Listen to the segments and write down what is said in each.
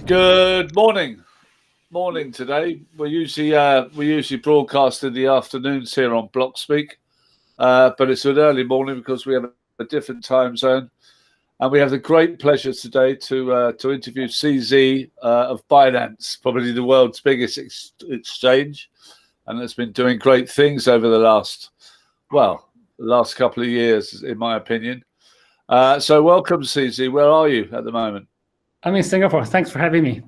Good morning today. We usually broadcast in the afternoons here on Blockspeak, but it's an early morning because we have a different time zone, and we have the great pleasure today to interview CZ of Binance, probably the world's biggest exchange, and it's been doing great things over the last couple of years, in my opinion. So welcome, CZ. Where are you at the moment? I'm in Singapore. Thanks for having me.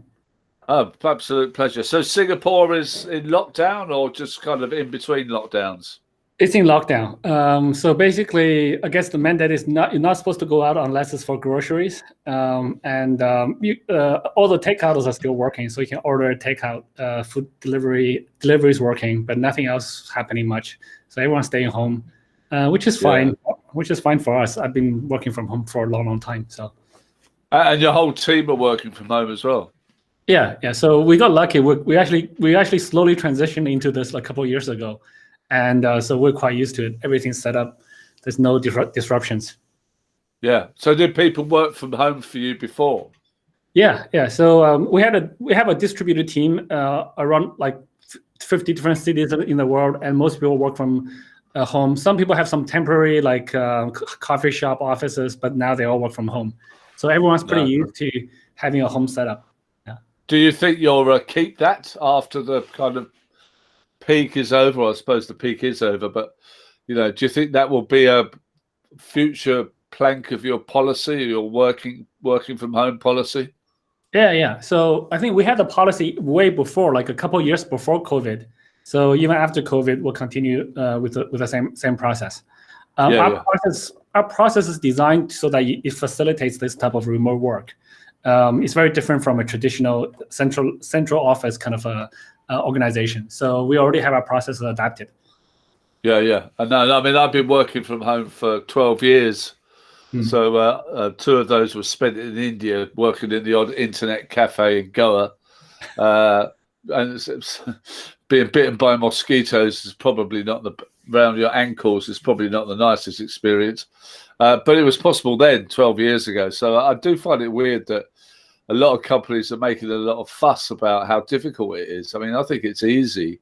Oh, absolute pleasure. So Singapore is in lockdown or just kind of in between lockdowns? It's in lockdown. So basically, I guess the mandate is you're not supposed to go out unless it's for groceries. All the takeouts are still working, so you can order takeout. Food delivery is working, but nothing else happening much. So everyone's staying home, which is fine. Which is fine for us. I've been working from home for a long time. So. And your whole team are working from home as well. Yeah. So we got lucky. We actually slowly transitioned into this a couple of years ago, and so we're quite used to it. Everything's set up. There's no disruptions. Yeah. So did people work from home for you before? Yeah. So we have a distributed team around like 50 different cities in the world, and most people work from home. Some people have some temporary coffee shop offices, but now they all work from home. So everyone's pretty used to having a home setup. Yeah. Do you think you'll keep that after the kind of peak is over? I suppose the peak is over, but do you think that will be a future plank of your policy, your working from home policy? Yeah. So I think we had the policy way before, like a couple of years before COVID. So even after COVID, we'll continue with the same process. Our process is designed so that it facilitates this type of remote work. It's very different from a traditional central office kind of organization. So we already have our process adapted. Yeah. And I mean, I've been working from home for 12 years. So 2 of those were spent in India, working in the odd internet cafe in Goa. And being bitten by mosquitoes is probably not around your ankles is probably not the nicest experience, but it was possible then 12 years ago. So I do find it weird that a lot of companies are making a lot of fuss about how difficult it is. I mean, I think it's easy,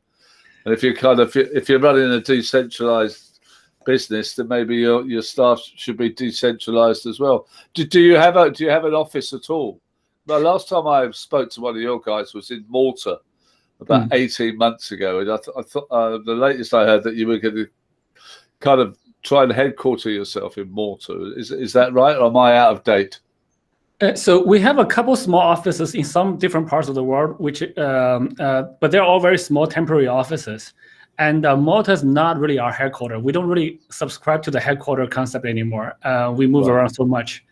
and if you're running a decentralized business, then maybe your staff should be decentralized as well. Do you have an office at all? The last time I spoke to one of your guys was in Malta about 18 months ago, and I thought the latest I heard that you were going to kind of try and headquarter yourself in Malta. Is that right, or am I out of date? So we have a couple small offices in some different parts of the world, but they're all very small temporary offices. And Malta is not really our headquarters. We don't really subscribe to the headquarter concept anymore. We move around so much.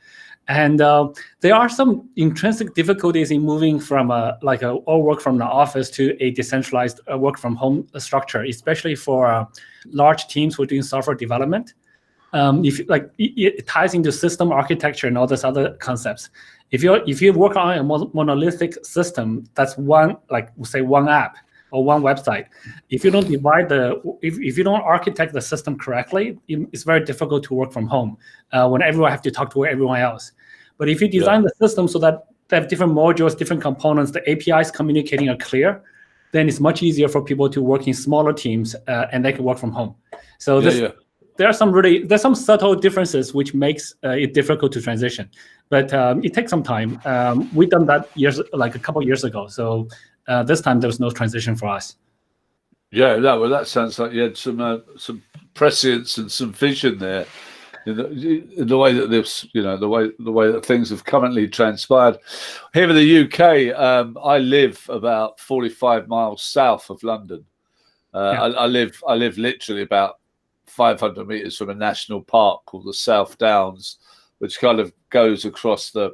And there are some intrinsic difficulties in moving from all work from the office to a decentralized work from home structure, especially for large teams who are doing software development. It ties into system architecture and all these other concepts. If you work on a monolithic system, that's one app or one website. If you don't if you don't architect the system correctly, it's very difficult to work from home when everyone have to talk to everyone else. But if you design the system so that they have different modules, different components, the APIs communicating are clear, then it's much easier for people to work in smaller teams and they can work from home. So there's some subtle differences which makes it difficult to transition, but it takes some time. We've done that a couple of years ago. So this time there was no transition for us. Yeah, that sounds like you had some prescience and some vision there in the way that this, the way that things have currently transpired. Here in the UK, I live about 45 miles south of London. I live literally about 500 meters from a national park called the South Downs, which kind of goes across the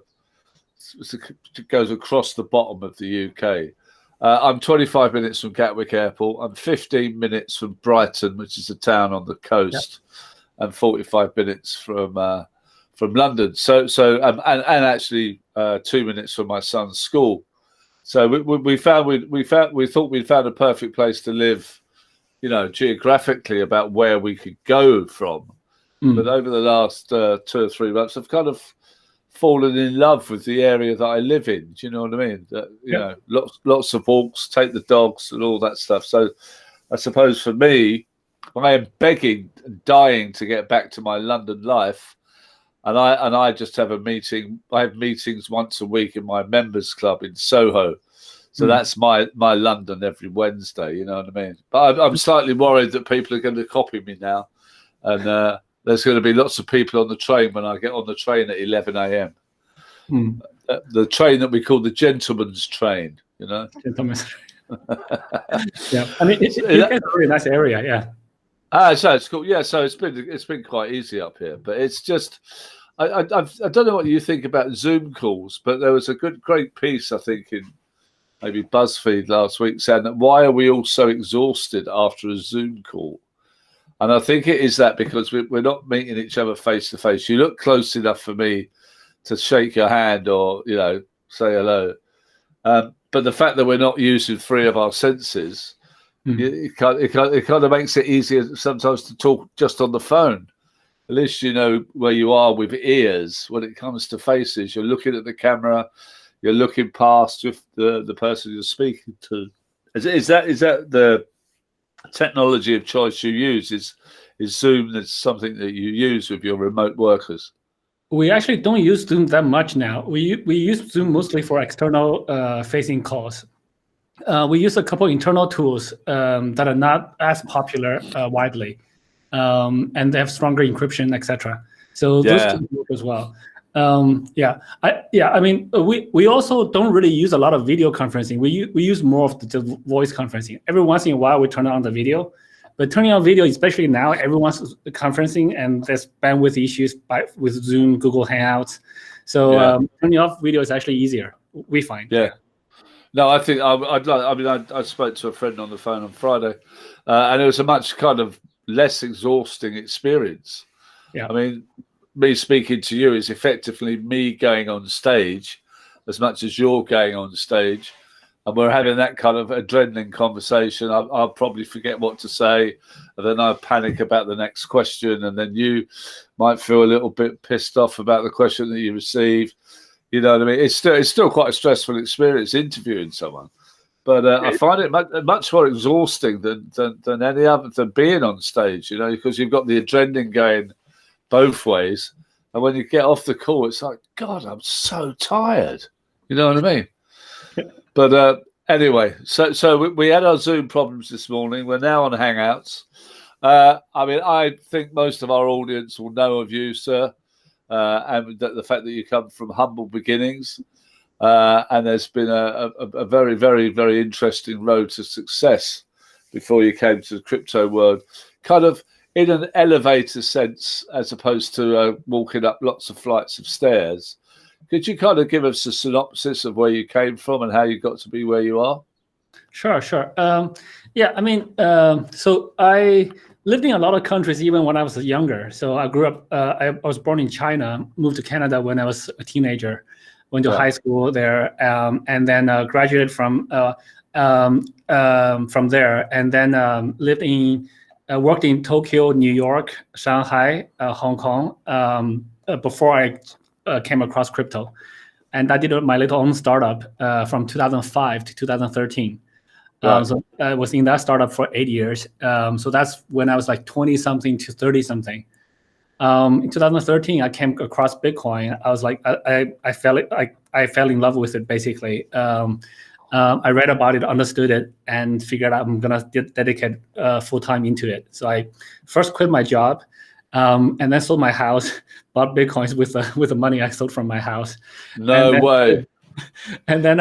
bottom of the UK. I'm 25 minutes from Gatwick Airport. I'm 15 minutes from Brighton, which is a town on the coast, and 45 minutes from London. So actually 2 minutes from my son's school. So we thought we'd found a perfect place to live, geographically about where we could go from. But over the last 2 or 3 months, I've kind of fallen in love with the area that I live in. Do you know what I mean? That, you know, lots of walks, take the dogs and all that stuff. So I suppose for me, I am begging and dying to get back to my London life. And I just have a meeting. I have meetings once a week in my members club in Soho. So that's my London every Wednesday, you know what I mean? But I'm slightly worried that people are going to copy me now. And there's going to be lots of people on the train when I get on the train at 11 a.m. The train that we call the gentleman's train, you know? Gentleman's train. Yeah, I mean, it's a very nice area, yeah. So it's cool. Yeah, so it's been quite easy up here. But it's just... I don't know what you think about Zoom calls, but there was a great piece, I think, in maybe BuzzFeed last week saying that why are we all so exhausted after a Zoom call? And I think it is that because we're not meeting each other face to face. You look close enough for me to shake your hand or, you know, say hello. But the fact that we're not using 3 of our senses, it kind of makes it easier sometimes to talk just on the phone. At least you know where you are with ears. When it comes to faces, you're looking at the camera, you're looking past with the person you're speaking to. Is that the technology of choice you use? Is Zoom that's something that you use with your remote workers? We actually don't use Zoom that much now. We use Zoom mostly for external facing calls. We use a couple internal tools that are not as popular widely, and they have stronger encryption, etc. So those tools work as well. I mean, we also don't really use a lot of video conferencing. We use more of the voice conferencing. Every once in a while, we turn on the video, but turning on video, especially now, everyone's conferencing, and there's bandwidth issues with Zoom, Google Hangouts. So turning off video is actually easier, we find. Yeah. No, I think I spoke to a friend on the phone on Friday, and it was a much kind of less exhausting experience. Yeah. I mean, me speaking to you is effectively me going on stage as much as you're going on stage, and we're having that kind of adrenaline conversation. I'll probably forget what to say, and then I panic about the next question, and then you might feel a little bit pissed off about the question that you receive. You know what I mean? It's still quite a stressful experience interviewing someone, but I find it much more exhausting than any other than being on stage. You know, because you've got the adrenaline going both ways, and when you get off the call, it's like, God, I'm so tired. You know what I mean? But anyway, so we had our Zoom problems this morning. We're now on Hangouts. I mean, I think most of our audience will know of you, sir, and the fact that you come from humble beginnings, and there's been a very, very, very interesting road to success before you came to the crypto world, kind of in an elevator sense, as opposed to walking up lots of flights of stairs. Could you kind of give us a synopsis of where you came from and how you got to be where you are? Sure. Yeah, I mean, so I lived in a lot of countries even when I was younger. So I grew up, I was born in China, moved to Canada when I was a teenager, went to high school there, and then graduated from there, and then worked in Tokyo, New York, Shanghai, Hong Kong, before I came across crypto. And I did my little own startup from 2005 to 2013. So I was in that startup for 8 years. So that's when I was like 20-something to 30-something. In 2013, I came across Bitcoin. I was like, I fell in love with it, basically. I read about it, understood it, and figured out I'm going to dedicate full-time into it. So I first quit my job, and then sold my house, bought Bitcoins with the money I sold from my house. No way. And then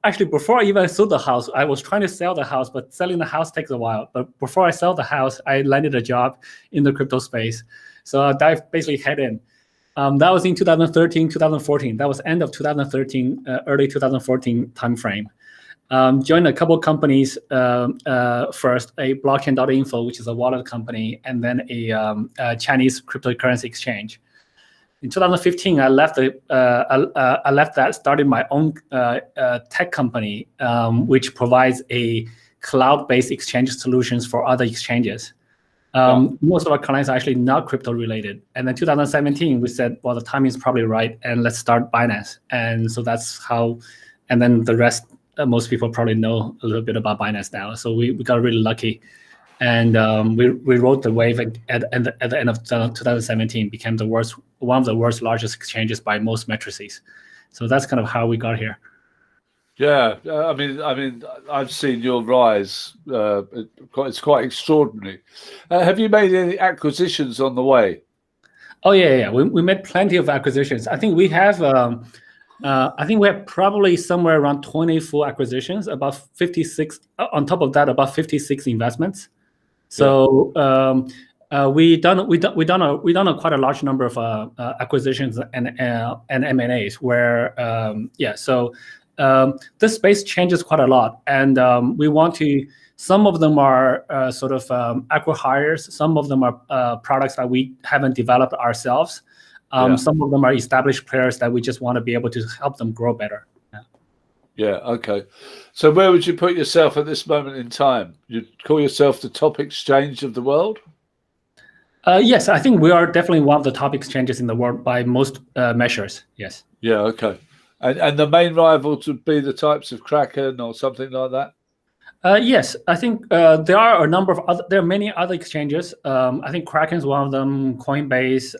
actually, before I even sold the house, I was trying to sell the house, but selling the house takes a while. But before I sell the house, I landed a job in the crypto space. So I dived basically head in. That was in 2013, 2014. That was end of 2013, early 2014 timeframe. Joined a couple of companies first, a blockchain.info, which is a wallet company, and then a Chinese cryptocurrency exchange. In 2015, I left that, started my own tech company, which provides a cloud-based exchange solutions for other exchanges. Most of our clients are actually not crypto related. And then 2017, we said, well, the timing is probably right, and let's start Binance. And so that's how, and then the rest, most people probably know a little bit about Binance now. So we got really lucky. And we rode the wave at the end of 2017, became one of the world's largest exchanges by most matrices. So that's kind of how we got here. Yeah, I mean, I've seen your rise. It's quite extraordinary. Have you made any acquisitions on the way? Oh yeah. We made plenty of acquisitions. I think we have. I think we have probably somewhere around 24 acquisitions, about 56. On top of that, about 56 investments. So we done quite a large number of acquisitions and M&As where So this space changes quite a lot, and we want to. Some of them are sort of acqui-hires. Some of them are products that we haven't developed ourselves. Some of them are established players that we just want to be able to help them grow better. Yeah. Okay. So where would you put yourself at this moment in time? You'd call yourself the top exchange of the world? Yes, I think we are definitely one of the top exchanges in the world by most measures. Yes. Yeah. Okay. And the main rivals would be the types of Kraken or something like that? Yes, I think there are many other exchanges. I think Kraken is one of them, Coinbase,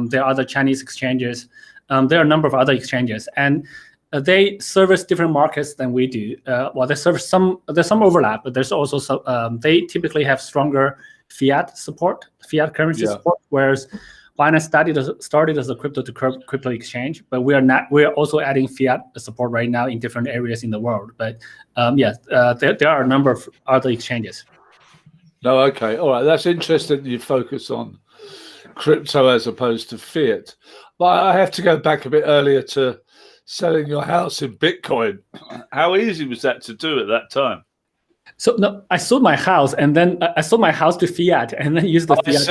there are other Chinese exchanges. There are a number of other exchanges, and they service different markets than we do. Well, there's some overlap, but there's also some, they typically have stronger fiat currency support, whereas Binance started as a crypto exchange, but we're also adding fiat support right now in different areas in the world. But there are a number of other exchanges. No, okay, all right. That's interesting. You focus on crypto as opposed to fiat. But I have to go back a bit earlier to selling your house in Bitcoin. How easy was that to do at that time? So no, I sold my house, and then I sold my house to fiat, and then used the fiat.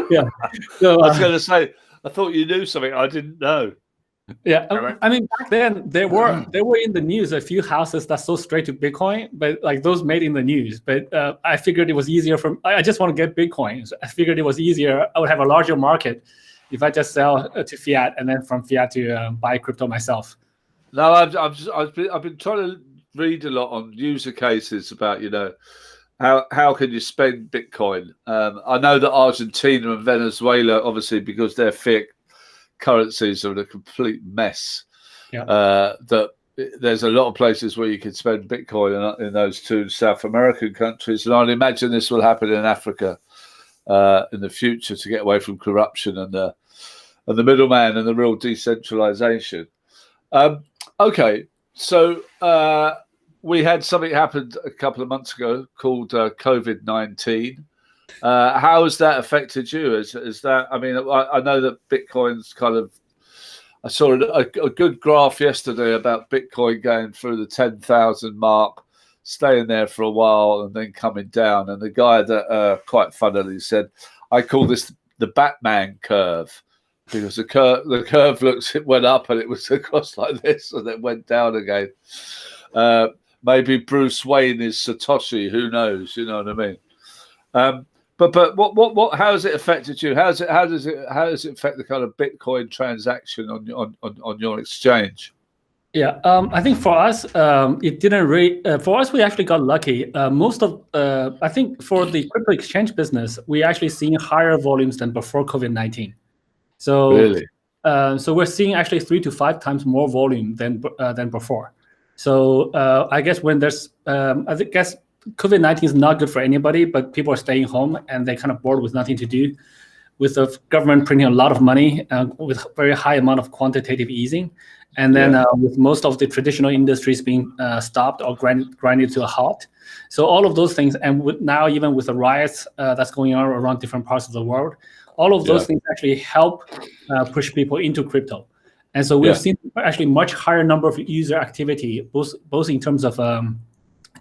Yeah. So, I was going to say, I thought you knew something I didn't know. Yeah, I mean, back then there were in the news a few houses that sold straight to Bitcoin, but like those made in the news. But I figured it was easier I just want to get Bitcoin. So I figured it was easier. I would have a larger market if I just sell to fiat, and then from fiat to buy crypto myself. No, I've been trying to read a lot on user cases about, how can you spend Bitcoin. I know that Argentina and Venezuela, obviously, because their fiat currencies are in a complete mess. That there's a lot of places where you can spend Bitcoin in those two South American countries, and I'd imagine this will happen in Africa in the future to get away from corruption and the middleman and the real decentralization. Okay, so we had something happen a couple of months ago called COVID-19. How has that affected you? Is that? I mean, I know that Bitcoin's kind of. I saw a good graph yesterday about Bitcoin going through the 10,000 mark, staying there for a while, and then coming down. And the guy that quite funnily said, "I call this the Batman curve." Because the curve it went up and it was across like this and then went down again. Maybe Bruce Wayne is Satoshi, who knows? You know what I mean? But what? How has it affected you? How does it affect the kind of Bitcoin transaction on your exchange? Yeah, I think for us, it didn't really. For us, we actually got lucky. I think for the crypto exchange business, we actually seeing higher volumes than before COVID-19. So, really? So we're seeing actually 3 to 5 times more volume than before. So I guess when there's, I guess COVID-19 is not good for anybody, but people are staying home and they're kind of bored with nothing to do. With the government printing a lot of money, with very high amount of quantitative easing, and then with most of the traditional industries being stopped or grinded to a halt. So all of those things, and now even with the riots that's going on around different parts of the world, all of those things actually help push people into crypto. And so we've seen actually much higher number of user activity, both in terms of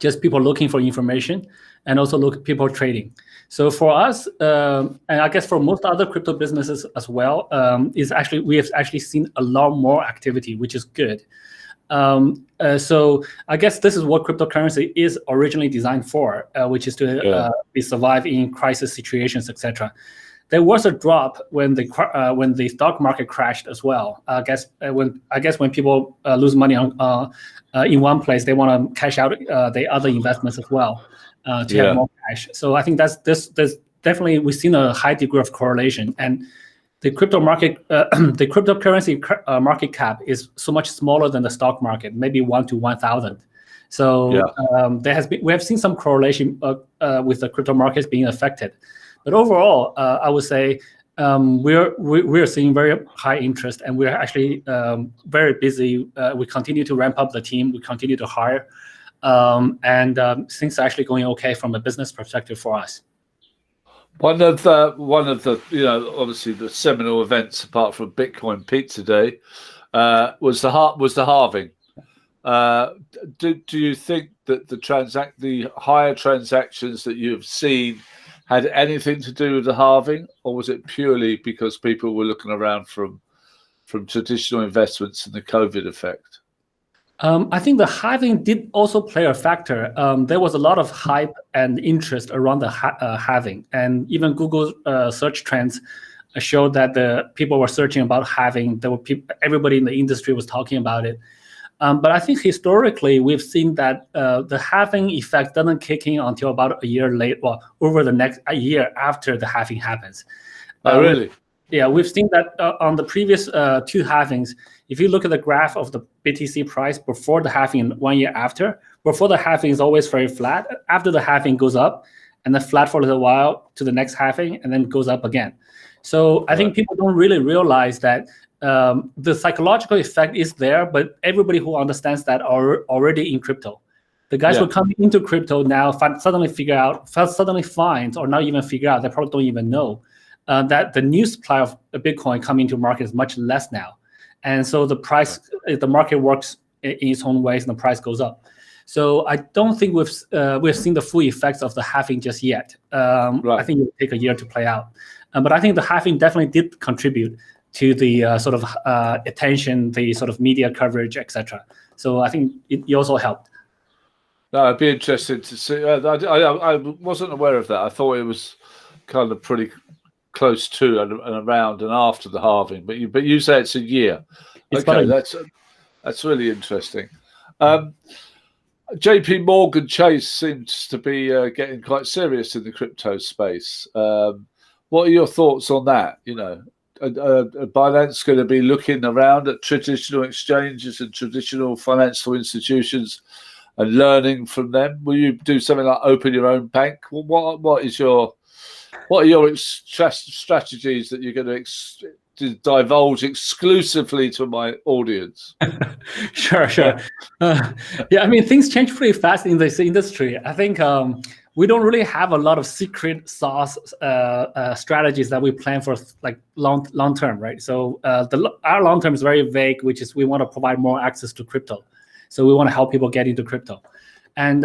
just people looking for information and also people trading. So for us, and I guess for most other crypto businesses as well, we have actually seen a lot more activity, which is good. So I guess this is what cryptocurrency is originally designed for, which is to be survive in crisis situations, etc. There was a drop when the stock market crashed as well. I guess when people lose money on in one place, they want to cash out the other investments as well to have more cash. So I think there's definitely we've seen a high degree of correlation, and the crypto market, the cryptocurrency market cap is so much smaller than the stock market, maybe 1 to 1,000. So we have seen some correlation with the crypto markets being affected. But overall, I would say we're seeing very high interest, and we're actually very busy. We continue to ramp up the team. We continue to hire, and things are actually going okay from a business perspective for us. One of the obviously the seminal events apart from Bitcoin Pizza Day was the halving. Do you think that the higher transactions that you have seen had anything to do with the halving, or was it purely because people were looking around from traditional investments and the COVID effect? I think the halving did also play a factor. There was a lot of hype and interest around the halving, and even Google search trends showed that the people were searching about halving. There were everybody in the industry was talking about it. But I think historically we've seen that the halving effect doesn't kick in until about a year late, well, over the next year after the halving happens. Oh, really? Yeah, we've seen that on the previous 2 halvings. If you look at the graph of the BTC price before the halving and 1 year after, before the halving is always very flat. After the halving goes up, and then flat for a little while to the next halving, and then goes up again. So I think people don't really realize that the psychological effect is there, but everybody who understands that are already in crypto. The guys who are coming into crypto now suddenly find, or not even figure out, they probably don't even know that the new supply of Bitcoin coming to market is much less now. And so the price, the market works in its own ways, and the price goes up. So I don't think we've seen the full effects of the halving just yet. I think it will take a year to play out. But I think the halving definitely did contribute to the sort of attention, the sort of media coverage, etc. So I think it also helped. No, I'd be interested to see. I wasn't aware of that. I thought it was kind of pretty close to and around and after the halving, but you say it's a year. Okay, that's really interesting. JP Morgan Chase seems to be getting quite serious in the crypto space. What are your thoughts on that? Binance going to be looking around at traditional exchanges and traditional financial institutions and learning from them? Will you do something like open your own bank? What are your strategies that you're going to divulge exclusively to my audience? Sure. I mean, things change pretty fast in this industry. I think we don't really have a lot of secret sauce strategies that we plan for like long term, right? So our long term is very vague, which is we want to provide more access to crypto. So we want to help people get into crypto. And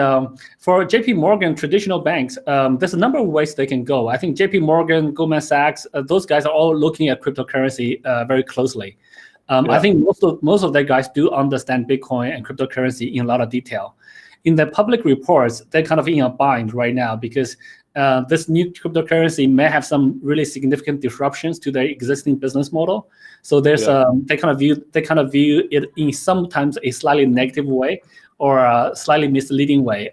for JP Morgan, traditional banks, there's a number of ways they can go. I think JP Morgan, Goldman Sachs, those guys are all looking at cryptocurrency very closely. I think most of their guys do understand Bitcoin and cryptocurrency in a lot of detail. In the public reports, they're kind of in a bind right now because this new cryptocurrency may have some really significant disruptions to their existing business model. So there's they kind of view it in sometimes a slightly negative way or a slightly misleading way.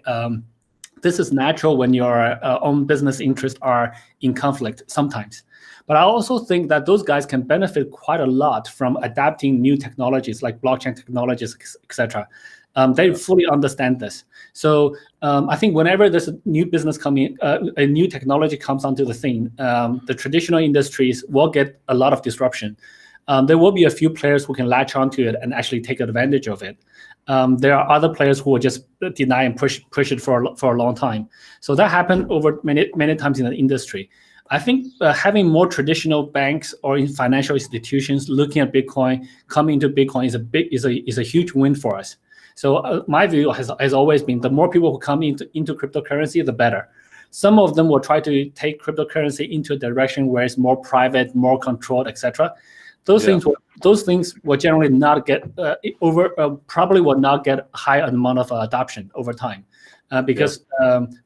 This is natural when your own business interests are in conflict sometimes. But I also think that those guys can benefit quite a lot from adapting new technologies like blockchain technologies, etc. They fully understand this. So I think whenever there's a new business coming, a new technology comes onto the scene, the traditional industries will get a lot of disruption. There will be a few players who can latch onto it and actually take advantage of it. There are other players who will just deny and push it for a long time. So that happened over many times in the industry. I think having more traditional banks or financial institutions looking at Bitcoin, coming into Bitcoin is a huge win for us. So my view has always been the more people who come into cryptocurrency, the better. Some of them will try to take cryptocurrency into a direction where it's more private, more controlled, etc. those things will generally not get probably will not get high amount of adoption over time. Because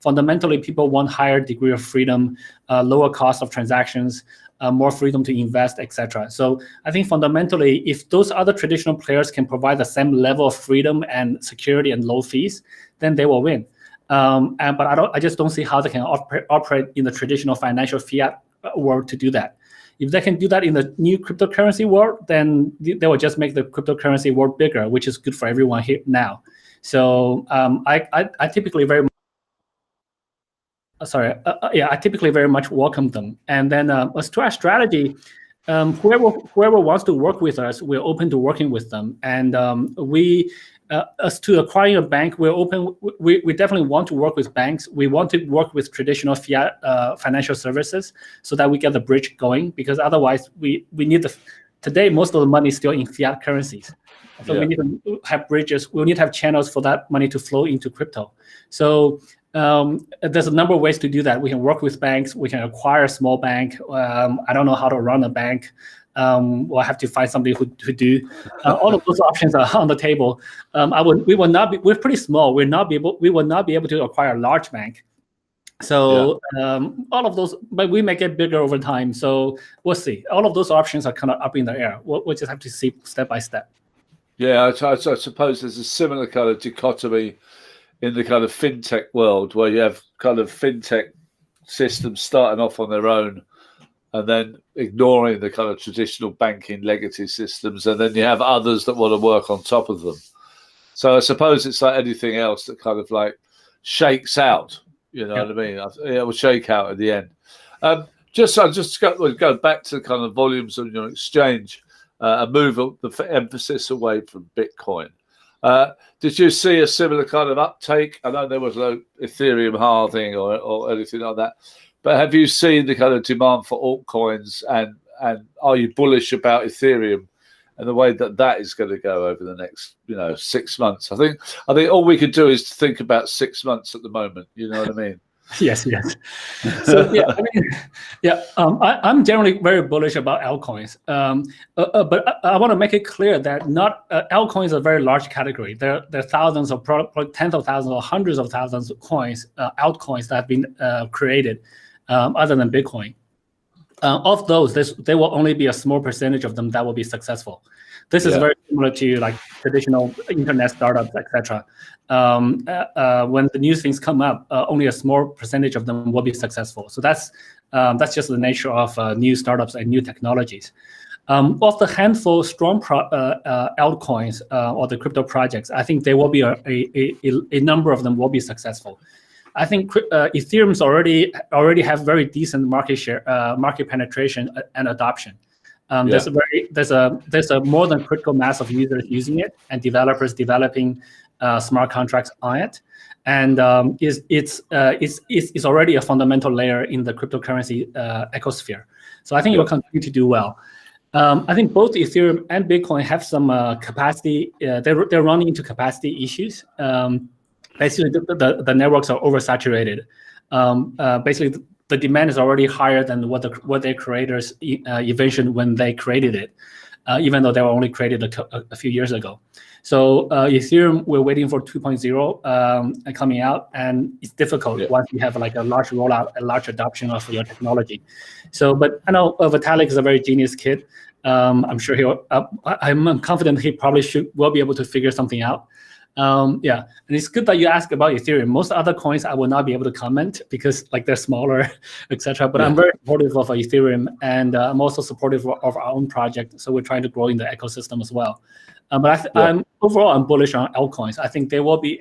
fundamentally, people want higher degree of freedom, lower cost of transactions, more freedom to invest, etc. So I think fundamentally, if those other traditional players can provide the same level of freedom and security and low fees, then they will win. But I just don't see how they can operate in the traditional financial fiat world to do that. If they can do that in the new cryptocurrency world, then they will just make the cryptocurrency world bigger, which is good for everyone here now. So I typically very I typically very much welcome them. And then as to our strategy, whoever wants to work with us, we're open to working with them. And as to acquiring a bank, we're open. We definitely want to work with banks. We want to work with traditional fiat financial services so that we get the bridge going. Because otherwise, we need today most of the money is still in fiat currencies. So we need to have bridges. We need to have channels for that money to flow into crypto. So there's a number of ways to do that. We can work with banks. We can acquire a small bank. I don't know how to run a bank. We'll have to find somebody who do. All of those options are on the table. We will not be. We're pretty small. We will not be able to acquire a large bank. So all of those, but we may get bigger over time. So we'll see. All of those options are kind of up in the air. We'll just have to see step by step. Yeah, I suppose there's a similar kind of dichotomy in the kind of fintech world where you have kind of fintech systems starting off on their own and then ignoring the kind of traditional banking legacy systems, and then you have others that want to work on top of them. So I suppose it's like anything else that kind of like shakes out. You know what I mean? It will shake out at the end. I'll just go back to kind of volumes on your exchange. Move the emphasis away from Bitcoin. Did you see a similar kind of uptake? I know there was no Ethereum halving or anything like that, but have you seen the kind of demand for altcoins, and are you bullish about Ethereum and the way that is going to go over the next 6 months? I think all we can do is think about 6 months at the moment. You know what I mean? Yes. So I'm generally very bullish about altcoins. But I want to make it clear that not altcoins are a very large category. There are thousands of tens of thousands or hundreds of thousands of coins, altcoins that have been created, other than Bitcoin. Of those, there will only be a small percentage of them that will be successful. This is very similar to like traditional internet startups, etc. When the new things come up, only a small percentage of them will be successful. So that's just the nature of new startups and new technologies. Of the handful strong altcoins or the crypto projects, I think there will be a number of them will be successful. I think Ethereum's already have very decent market share, market penetration and adoption. There's a more than critical mass of users using it and developers developing smart contracts on it, and it's already a fundamental layer in the cryptocurrency ecosphere. So I think it will continue to do well. I think both Ethereum and Bitcoin have some capacity. They're running into capacity issues. Basically, the networks are oversaturated. Basically, the demand is already higher than what their creators envisioned when they created it, even though they were only created a few years ago. So Ethereum, we're waiting for 2.0 coming out, and it's difficult once you have like a large rollout, a large adoption of your technology. So, but I know Vitalik is a very genius kid. I'm sure I'm confident he probably will be able to figure something out. And it's good that you ask about Ethereum. Most other coins I will not be able to comment because like they're smaller, etc. But I'm very supportive of Ethereum, and I'm also supportive of our own project. So we're trying to grow in the ecosystem as well. But overall, I'm bullish on altcoins. I think there will be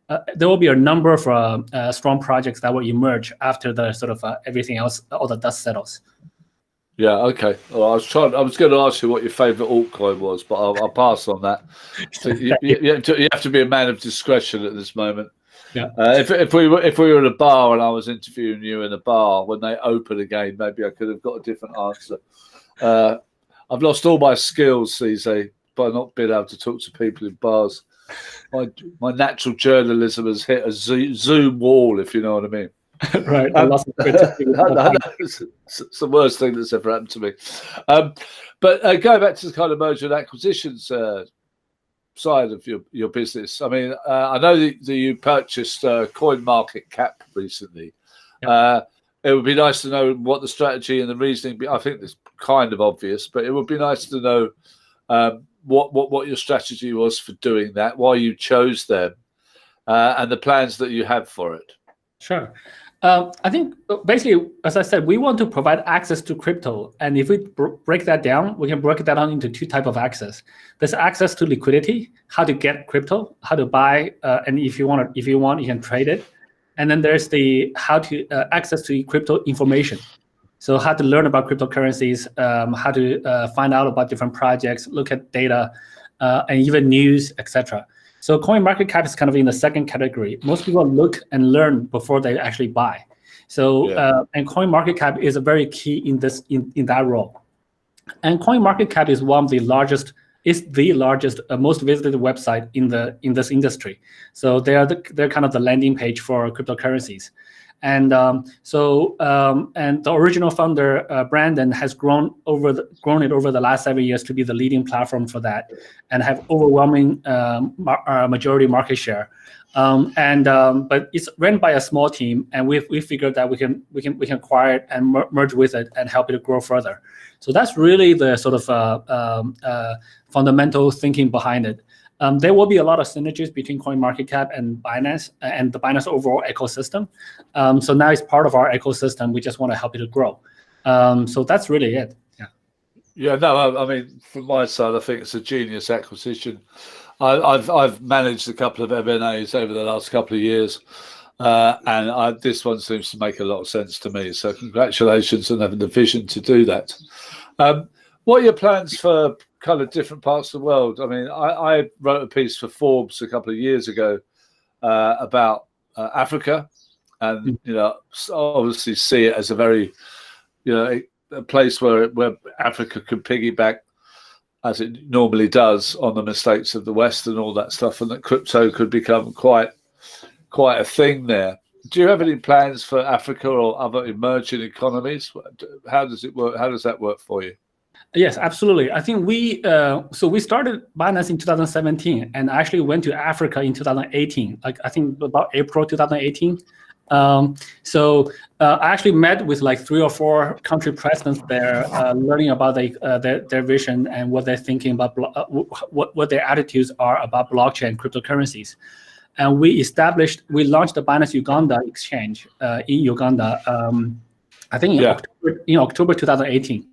a number of strong projects that will emerge after the sort of everything else, all the dust settles. Yeah. Okay. Well, I was going to ask you what your favorite altcoin was, but I'll pass on that. So you have to be a man of discretion at this moment. Yeah. If we were in a bar and I was interviewing you in a bar when they open again, maybe I could have got a different answer. I've lost all my skills, CZ, by not being able to talk to people in bars. My natural journalism has hit a Zoom wall, if you know what I mean. Right. Lots of creativity. It's the worst thing that's ever happened to me. But going back to the kind of merger and acquisitions side of your business, I mean, I know that you purchased CoinMarketCap recently. Yep. It would be nice to know what the strategy and the reasoning. I think it's kind of obvious, but it would be nice to know what your strategy was for doing that, why you chose them, and the plans that you have for it. Sure. I think basically, as I said, we want to provide access to crypto, and if we break that down, we can break that down into two types of access. There's access to liquidity, how to get crypto, how to buy, and if you want, you can trade it. And then there's the how to access to crypto information. So how to learn about cryptocurrencies, how to find out about different projects, look at data, and even news, etc. So CoinMarketCap is kind of in the second category. Most people look and learn before they actually buy. So and CoinMarketCap is a very key in that role. And CoinMarketCap is one of the largest, most visited website in this industry. So they're kind of the landing page for cryptocurrencies. And and the original founder, Brandon, has grown it over the last 7 years to be the leading platform for that, and have overwhelming majority market share. But it's run by a small team, and we figured that we can acquire it and merge with it and help it grow further. So that's really the sort of fundamental thinking behind it. There will be a lot of synergies between CoinMarketCap and Binance and the Binance overall ecosystem. So now it's part of our ecosystem. We just want to help it to grow. So that's really it. Yeah. Yeah. No, I mean, from my side, I think it's a genius acquisition. I've managed a couple of M&As over the last couple of years, and this one seems to make a lot of sense to me. So congratulations on having the vision to do that. What are your plans for kind of different parts of the world? I mean, I wrote a piece for Forbes a couple of years ago about Africa, and obviously see it as a very, a place where Africa can piggyback, as it normally does, on the mistakes of the West and all that stuff, and that crypto could become quite a thing there. Do you have any plans for Africa or other emerging economies? How does it work? How does that work for you? Yes, absolutely. I think we started Binance in 2017 and actually went to Africa in 2018. Like I think about April 2018. I actually met with like 3 or 4 country presidents there, learning about their vision and what they're thinking about, what their attitudes are about blockchain and cryptocurrencies. And we launched the Binance Uganda exchange in Uganda. I think in October 2018.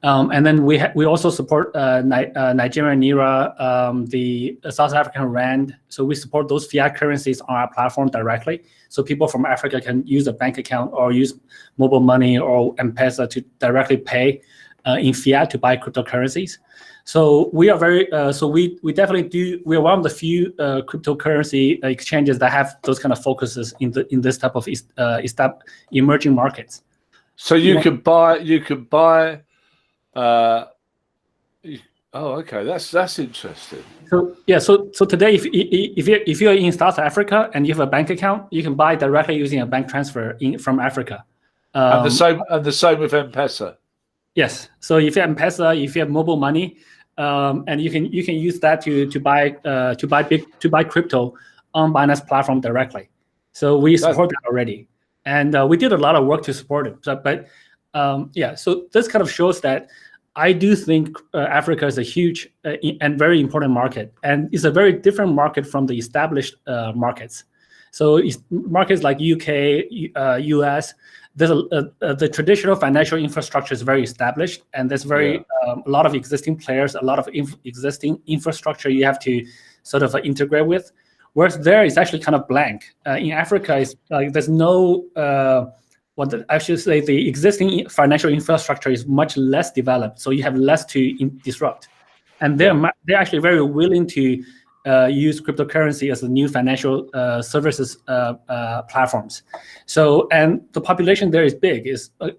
And then we also support Nigerian Naira, the South African Rand. So we support those fiat currencies on our platform directly. So people from Africa can use a bank account or use mobile money or M-Pesa to directly pay in fiat to buy cryptocurrencies. So we are we definitely do. We are one of the few cryptocurrency exchanges that have those kind of focuses in this type of emerging markets. So you could buy. Okay, that's interesting. So yeah, so today, if you're in South Africa and you have a bank account, you can buy directly using a bank transfer from Africa. And the same with M-Pesa. Yes. So if you have M-Pesa, if you have mobile money, and you can use that to buy crypto on Binance platform directly. So we support that already, and we did a lot of work to support it. So this kind of shows that I do think Africa is a huge and very important market, and it's a very different market from the established markets. So markets like UK, US, there's the traditional financial infrastructure is very established, and there's a lot of existing players, a lot of existing infrastructure you have to sort of integrate with. Whereas there is actually kind of blank. In Africa, it's like there's no. I should say the existing financial infrastructure is much less developed, so you have less to disrupt, and they're actually very willing to use cryptocurrency as a new financial services platforms. So, and the population there is big.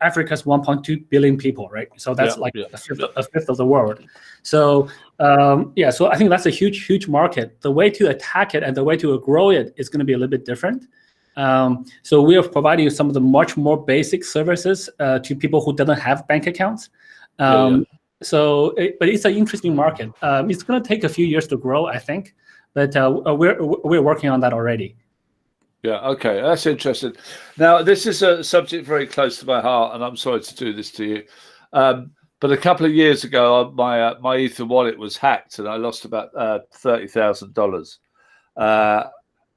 Africa's 1.2 billion people, right? So that's a fifth of the world. So so I think that's a huge market. The way to attack it and the way to grow it is going to be a little bit different. So we are providing some of the much more basic services to people who don't have bank accounts. So, but it's an interesting market. It's going to take a few years to grow, I think, but we're working on that already. Yeah, okay, that's interesting. Now, this is a subject very close to my heart, and I'm sorry to do this to you. But a couple of years ago, my Ether wallet was hacked, and I lost about $30,000.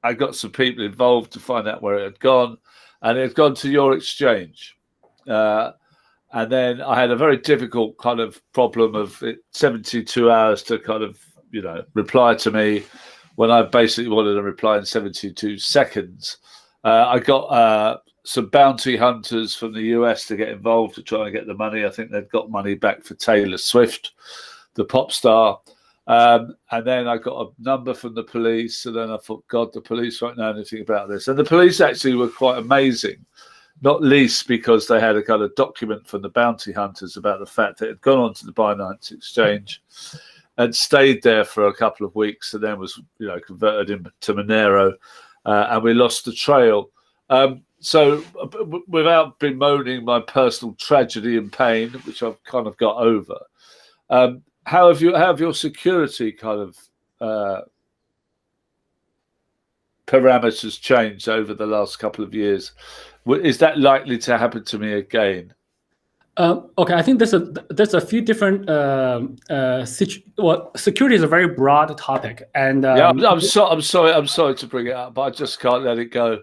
I got some people involved to find out where it had gone, and it had gone to your exchange. And then I had a very difficult kind of problem of 72 hours to kind of, reply to me when I basically wanted a reply in 72 seconds. I got some bounty hunters from the US to get involved to try and get the money. I think they've got money back for Taylor Swift, the pop star. And then I got a number from the police. And then I thought, God, the police won't know anything about this. And the police actually were quite amazing, not least because they had a kind of document from the bounty hunters about the fact that it had gone onto the Binance exchange and stayed there for a couple of weeks and then was, converted into Monero. And we lost the trail. So without bemoaning my personal tragedy and pain, which I've kind of got over, how have your security kind of parameters changed over the last couple of years? Is that likely to happen to me again? Okay, I think there's a few different security is a very broad topic, and I'm sorry to bring it up, but I just can't let it go.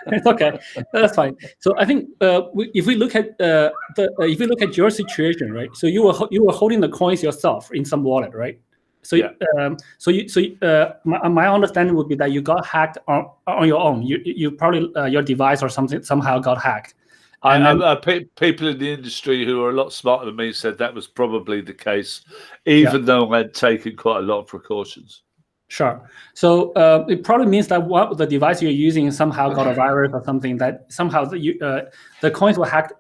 It's okay, that's fine. So I think if we look at your situation, right? So you were holding the coins yourself in some wallet, right? So my understanding would be that you got hacked on your own. You probably your device or something somehow got hacked. People in the industry who are a lot smarter than me said that was probably the case, even though I had taken quite a lot of precautions. Sure. So it probably means that the device you're using somehow got a virus or something, that somehow the coins were hacked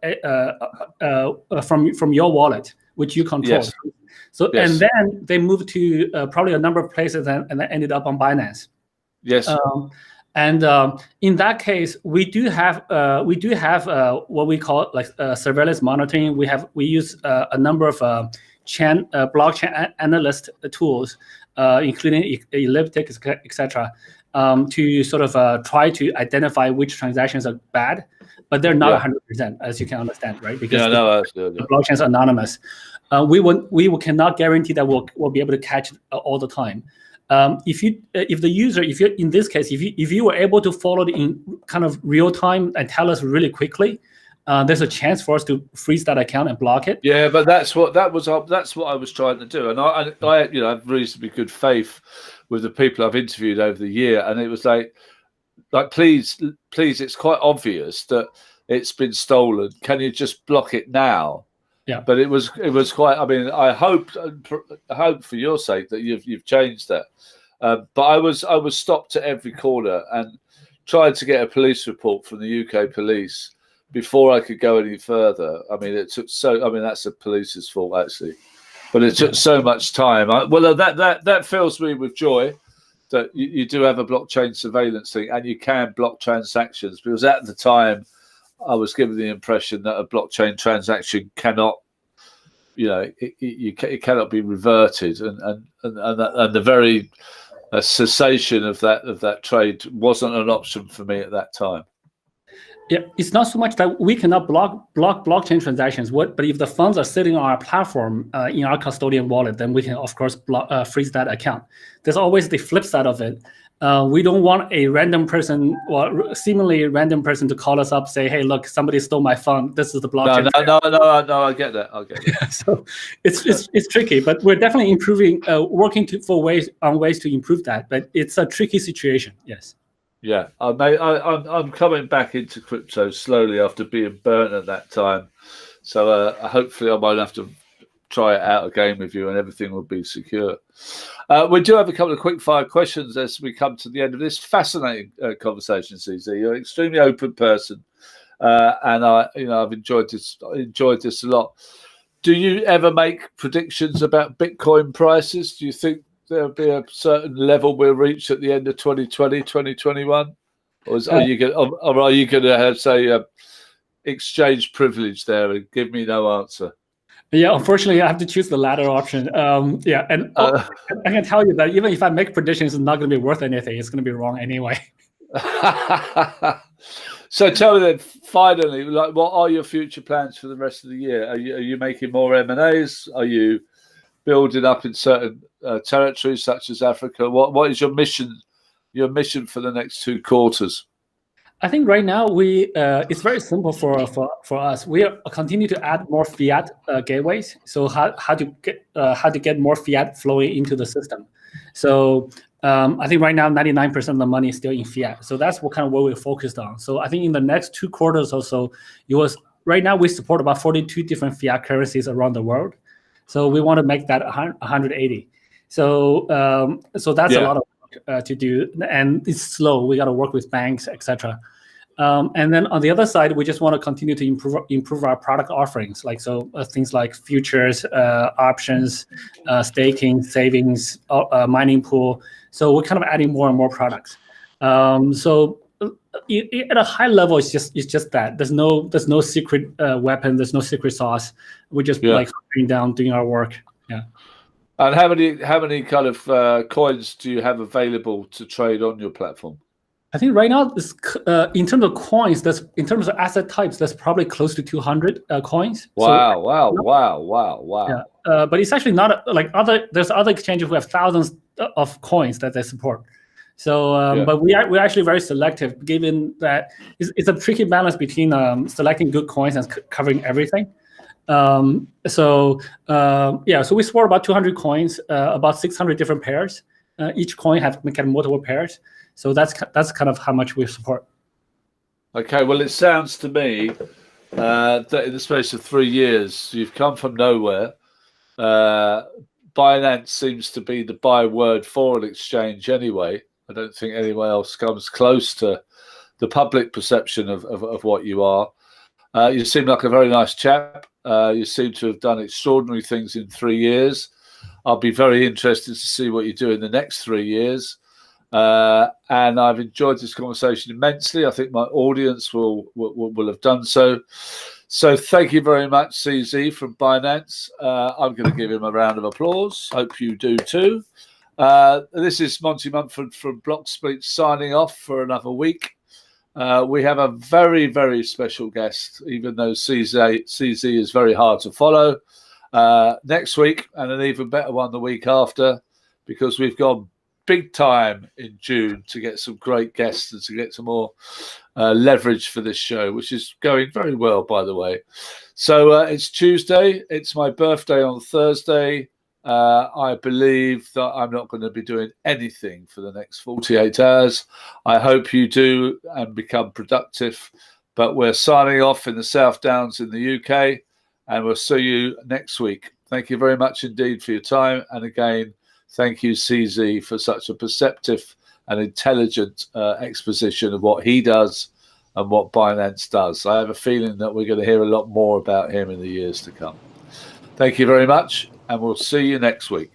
from your wallet, which you control. Yes. So and then they moved to probably a number of places and then ended up on Binance. Yes. And in that case, we do have what we call like surveillance monitoring. We use a number of blockchain analyst tools, including Elliptic, etc., to sort of try to identify which transactions are bad, but they're not 100%, as you can understand, right? Because the blockchain is anonymous. We cannot guarantee that we'll be able to catch it all the time. If you're in this case, if you were able to follow it in kind of real time and tell us really quickly, there's a chance for us to freeze that account and block it. Yeah, but that's what I was trying to do, and I have reasonably good faith with the people I've interviewed over the year, and it was like please, it's quite obvious that it's been stolen. Can you just block it now? Yeah. But it was quite. I mean, I hope for your sake that you've changed that. But I was stopped at every corner and tried to get a police report from the UK police before I could go any further. I mean, it took that's the police's fault actually, but it took so much time. That fills me with joy that you do have a blockchain surveillance thing and you can block transactions, because at the time I was given the impression that a blockchain transaction cannot, it cannot be reverted, and the very cessation of that trade wasn't an option for me at that time. Yeah, it's not so much that we cannot block blockchain transactions. But if the funds are sitting on our platform in our custodian wallet, then we can of course freeze that account. There's always the flip side of it. We don't want a random person or seemingly random person to call us up, say, "Hey, look, somebody stole my fund. This is the blockchain." No, I get that. So it's tricky, but we're definitely improving, working for ways to improve that. But it's a tricky situation. Yes. Yeah, I'm coming back into crypto slowly after being burnt at that time. So hopefully I won't have to try it out again with you and everything will be secure. We do have a couple of quick fire questions as we come to the end of this fascinating conversation, CZ. You're an extremely open person, and I've enjoyed this a lot. Do you ever make predictions about Bitcoin prices? Do you think there'll be a certain level we'll reach at the end of 2020, 2021? Or are you going to have, say, exchange privilege there and give me no answer? Yeah, unfortunately, I have to choose the latter option. Yeah, and I can tell you that even if I make predictions, it's not going to be worth anything. It's going to be wrong anyway. So tell me then, finally, like, what are your future plans for the rest of the year? Are you making more M&As? Are you building up in certain territories such as Africa? What is your mission? Your mission for the next 2 quarters? I think right now it's very simple for us. We continue to add more fiat gateways. So how to get more fiat flowing into the system. So I think right now 99% of the money is still in fiat. So that's what we're focused on. So I think in the next 2 quarters or so, right now we support about 42 different fiat currencies around the world. So we want to make that 180. So that's a lot of to do, and it's slow. We got to work with banks, etc. And then on the other side, we just want to continue to improve our product offerings, like things like futures, options, staking, savings, mining pool. So we're kind of adding more and more products. So at a high level, it's just that there's no secret weapon, there's no secret sauce. We're just like hunkering down, doing our work. Yeah. And how many kind of coins do you have available to trade on your platform? I think right now, in terms of coins, in terms of asset types, that's probably close to 200 coins. Wow! Yeah, but it's actually not there's other exchanges who have thousands of coins that they support. So, but we're actually very selective, given that it's a tricky balance between selecting good coins and covering everything. So we support about 200 coins, about 600 different pairs. Each coin has multiple pairs. So that's kind of how much we support. Okay, well, it sounds to me that in the space of 3 years, you've come from nowhere. Binance seems to be the byword for an exchange anyway. I don't think anyone else comes close to the public perception of what you are. You seem like a very nice chap. You seem to have done extraordinary things in 3 years. I'll be very interested to see what you do in the next 3 years. And I've enjoyed this conversation immensely. I think my audience will have done so. So thank you very much, CZ from Binance. I'm going to give him a round of applause. Hope you do too. This is Monty Mumford from Blockspeak signing off for another week. We have a very, very special guest, even though CZ is very hard to follow, next week, and an even better one the week after, because we've gone big time in June to get some great guests and to get some more leverage for this show, which is going very well, by the way. So it's Tuesday. It's my birthday on Thursday. I believe that I'm not going to be doing anything for the next 48 hours. I hope you do and become productive. But we're signing off in the South Downs in the UK, and we'll see you next week. Thank you very much indeed for your time. And again, thank you, CZ, for such a perceptive and intelligent exposition of what he does and what Binance does. I have a feeling that we're going to hear a lot more about him in the years to come. Thank you very much, and we'll see you next week.